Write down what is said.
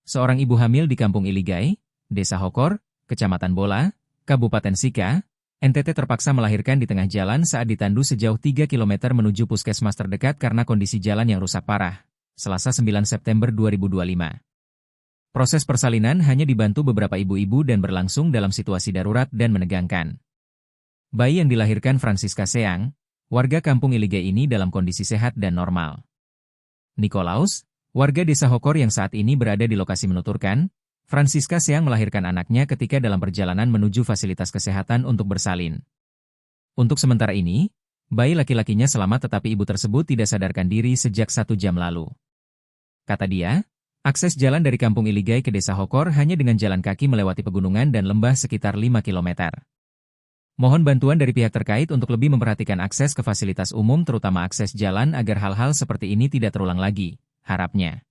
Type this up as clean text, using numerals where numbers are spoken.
seorang ibu hamil di Kampung Iligai, Desa Hokor, Kecamatan Bola, Kabupaten Sika, NTT terpaksa melahirkan di tengah jalan saat ditandu sejauh 3 km menuju puskesmas terdekat karena kondisi jalan yang rusak parah. Selasa 9 September 2025. Proses persalinan hanya dibantu beberapa ibu-ibu dan berlangsung dalam situasi darurat dan menegangkan. Bayi yang dilahirkan Francisca Seang, warga Kampung Iligai ini dalam kondisi sehat dan normal. Nikolaus, warga Desa Hokor yang saat ini berada di lokasi menuturkan, Francisca Seang melahirkan anaknya ketika dalam perjalanan menuju fasilitas kesehatan untuk bersalin. Untuk sementara ini, bayi laki-lakinya selamat tetapi ibu tersebut tidak sadarkan diri sejak 1 jam lalu. Kata dia, akses jalan dari Kampung Iligai ke Desa Hokor hanya dengan jalan kaki melewati pegunungan dan lembah sekitar 5 km. Mohon bantuan dari pihak terkait untuk lebih memperhatikan akses ke fasilitas umum terutama akses jalan agar hal-hal seperti ini tidak terulang lagi, harapnya.